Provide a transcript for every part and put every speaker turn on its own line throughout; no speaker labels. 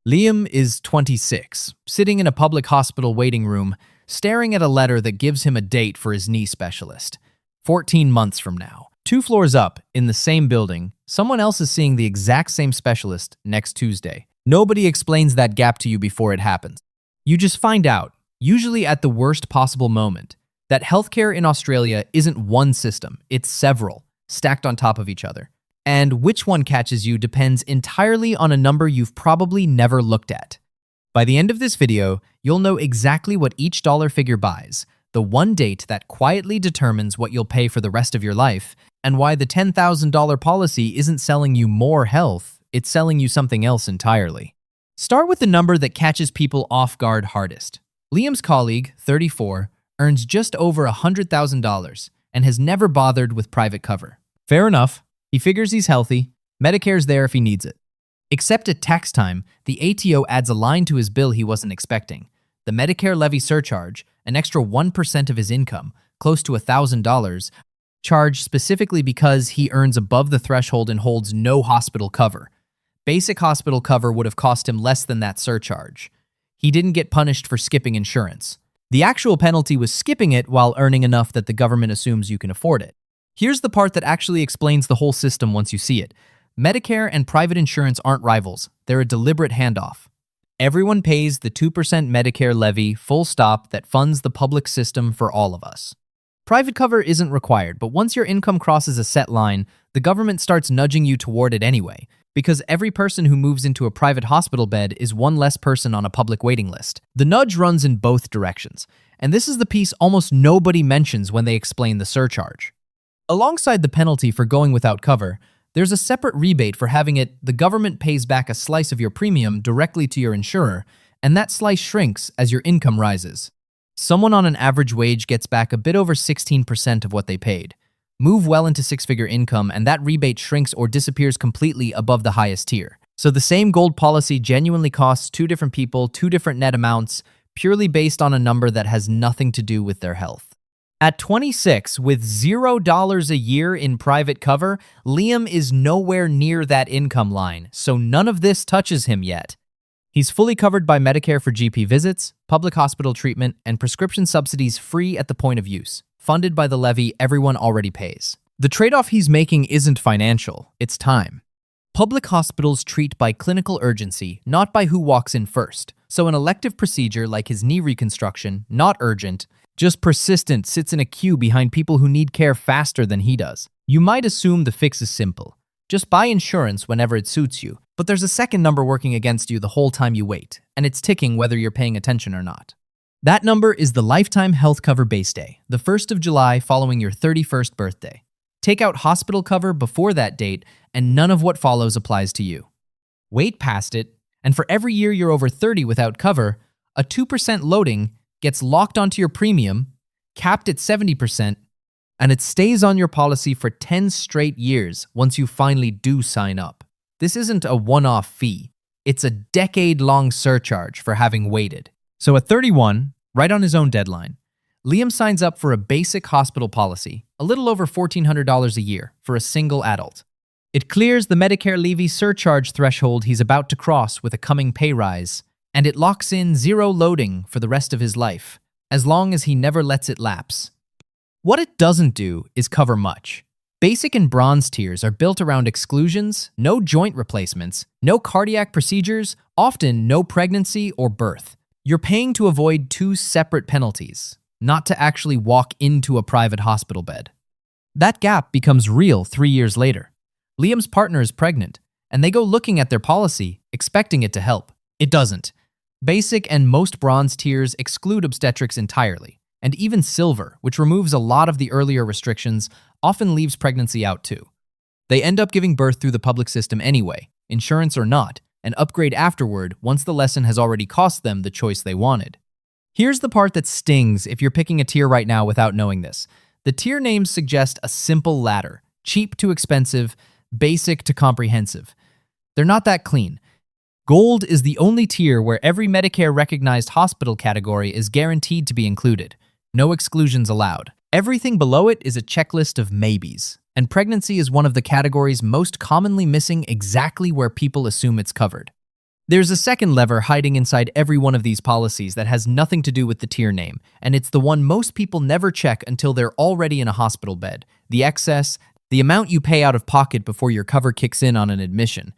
Liam is 26, sitting in a public hospital waiting room, staring at a letter that gives him a date for his knee specialist. 14 months from now. 2 floors up, in the same building, someone else is seeing the exact same specialist next Tuesday. Nobody explains that gap to you before it happens. You just find out, usually at the worst possible moment, that healthcare in Australia isn't one system, it's several, stacked on top of each other. And which one catches you depends entirely on a number you've probably never looked at. By the end of this video, you'll know exactly what each dollar figure buys, the one date that quietly determines what you'll pay for the rest of your life, and why the $10,000 policy isn't selling you more health, it's selling you something else entirely. Start with the number that catches people off guard hardest. Liam's colleague, 34, earns just over $100,000 and has never bothered with private cover. Fair enough. He figures he's healthy, Medicare's there if he needs it. Except at tax time, the ATO adds a line to his bill he wasn't expecting. The Medicare Levy Surcharge, an extra 1% of his income, close to $1,000, charged specifically because he earns above the threshold and holds no hospital cover. Basic hospital cover would have cost him less than that surcharge. He didn't get punished for skipping insurance. The actual penalty was skipping it while earning enough that the government assumes you can afford it. Here's the part that actually explains the whole system once you see it. Medicare and private insurance aren't rivals. They're a deliberate handoff. Everyone pays the 2% Medicare levy, full stop, that funds the public system for all of us. Private cover isn't required, but once your income crosses a set line, the government starts nudging you toward it anyway, because every person who moves into a private hospital bed is one less person on a public waiting list. The nudge runs in both directions, and this is the piece almost nobody mentions when they explain the surcharge. Alongside the penalty for going without cover, there's a separate rebate for having it. The government pays back a slice of your premium directly to your insurer, and that slice shrinks as your income rises. Someone on an average wage gets back a bit over 16% of what they paid. Move well into six-figure income, and that rebate shrinks or disappears completely above the highest tier. So the same gold policy genuinely costs 2 different people 2 different net amounts, purely based on a number that has nothing to do with their health. At 26, with $0 a year in private cover, Liam is nowhere near that income line, so none of this touches him yet. He's fully covered by Medicare for GP visits, public hospital treatment, and prescription subsidies free at the point of use, funded by the levy everyone already pays. The trade-off he's making isn't financial, it's time. Public hospitals treat by clinical urgency, not by who walks in first, so an elective procedure like his knee reconstruction, not urgent, just persistent, sits in a queue behind people who need care faster than he does. You might assume the fix is simple. Just buy insurance whenever it suits you. But there's a second number working against you the whole time you wait, and it's ticking whether you're paying attention or not. That number is the Lifetime Health Cover Base Day, the 1st of July following your 31st birthday. Take out hospital cover before that date, and none of what follows applies to you. Wait past it, and for every year you're over 30 without cover, a 2% loading gets locked onto your premium, capped at 70%, and it stays on your policy for 10 straight years once you finally do sign up. This isn't a one-off fee. It's a decade-long surcharge for having waited. So at 31, right on his own deadline, Liam signs up for a basic hospital policy, a little over $1,400 a year for a single adult. It clears the Medicare Levy Surcharge threshold he's about to cross with a coming pay rise, and it locks in 0 loading for the rest of his life, as long as he never lets it lapse. What it doesn't do is cover much. Basic and bronze tiers are built around exclusions, no joint replacements, no cardiac procedures, often no pregnancy or birth. You're paying to avoid 2 separate penalties, not to actually walk into a private hospital bed. That gap becomes real 3 years later. Liam's partner is pregnant, and they go looking at their policy, expecting it to help. It doesn't. Basic and most bronze tiers exclude obstetrics entirely, and even silver, which removes a lot of the earlier restrictions, often leaves pregnancy out too. They end up giving birth through the public system anyway, insurance or not, and upgrade afterward once the lesson has already cost them the choice they wanted. Here's the part that stings if you're picking a tier right now without knowing this. The tier names suggest a simple ladder, cheap to expensive, basic to comprehensive. They're not that clean. Gold is the only tier where every Medicare-recognized hospital category is guaranteed to be included. No exclusions allowed. Everything below it is a checklist of maybes, and pregnancy is one of the categories most commonly missing exactly where people assume it's covered. There's a second lever hiding inside every one of these policies that has nothing to do with the tier name, and it's the one most people never check until they're already in a hospital bed: the excess, the amount you pay out of pocket before your cover kicks in on an admission.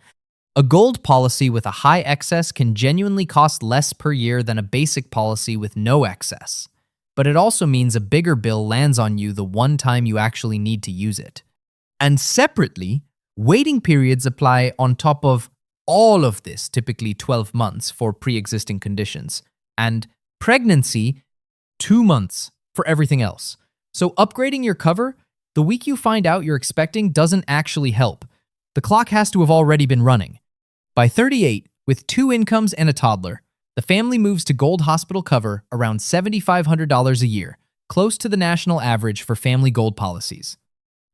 A gold policy with a high excess can genuinely cost less per year than a basic policy with no excess. But it also means a bigger bill lands on you the one time you actually need to use it. And separately, waiting periods apply on top of all of this, typically 12 months for pre-existing conditions, and pregnancy, 2 months for everything else. So upgrading your cover the week you find out you're expecting doesn't actually help. The clock has to have already been running. By 38, with 2 incomes and a toddler, the family moves to Gold Hospital cover around $7,500 a year, close to the national average for family gold policies.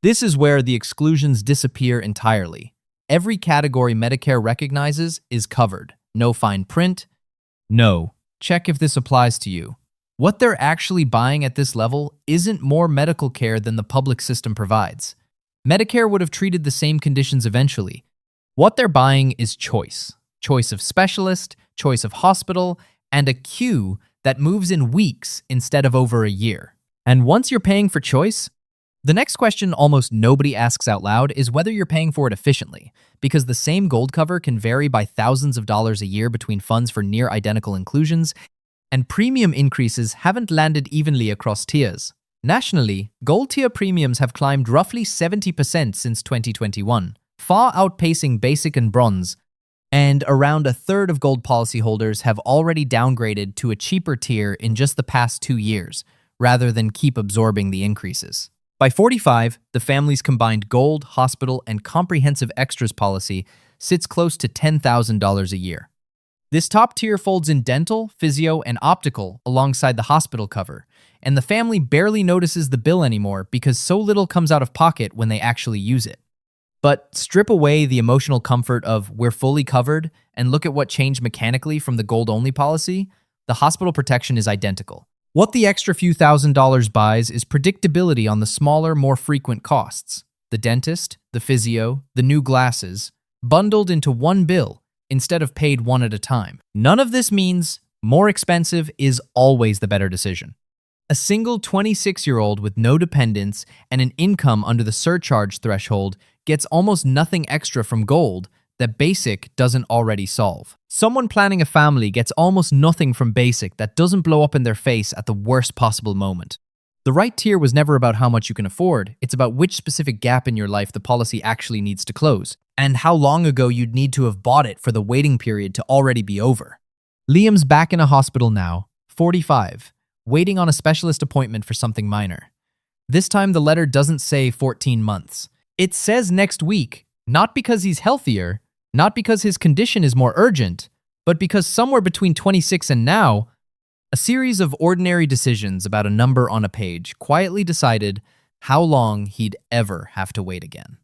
This is where the exclusions disappear entirely. Every category Medicare recognizes is covered. No fine print. No. Check if this applies to you. What they're actually buying at this level isn't more medical care than the public system provides. Medicare would have treated the same conditions eventually. What they're buying is choice. Choice of specialist, choice of hospital, and a queue that moves in weeks instead of over a year. And once you're paying for choice, the next question almost nobody asks out loud is whether you're paying for it efficiently, because the same gold cover can vary by thousands of dollars a year between funds for near identical inclusions, and premium increases haven't landed evenly across tiers. Nationally, gold tier premiums have climbed roughly 70% since 2021, far outpacing basic and bronze, and around a third of gold policyholders have already downgraded to a cheaper tier in just the past 2 years, rather than keep absorbing the increases. By 45, the family's combined gold, hospital, and comprehensive extras policy sits close to $10,000 a year. This top tier folds in dental, physio, and optical alongside the hospital cover, and the family barely notices the bill anymore because so little comes out of pocket when they actually use it. But strip away the emotional comfort of "we're fully covered" and look at what changed mechanically from the gold-only policy, the hospital protection is identical. What the extra few $1,000s buys is predictability on the smaller, more frequent costs: the dentist, the physio, the new glasses, bundled into one bill instead of paid one at a time. None of this means more expensive is always the better decision. A single 26-year-old with no dependents and an income under the surcharge threshold gets almost nothing extra from gold that basic doesn't already solve. Someone planning a family gets almost nothing from basic that doesn't blow up in their face at the worst possible moment. The right tier was never about how much you can afford, it's about which specific gap in your life the policy actually needs to close, and how long ago you'd need to have bought it for the waiting period to already be over. Liam's back in a hospital now, 45, waiting on a specialist appointment for something minor. This time the letter doesn't say 14 months. It says next week, not because he's healthier, not because his condition is more urgent, but because somewhere between 26 and now, a series of ordinary decisions about a number on a page quietly decided how long he'd ever have to wait again.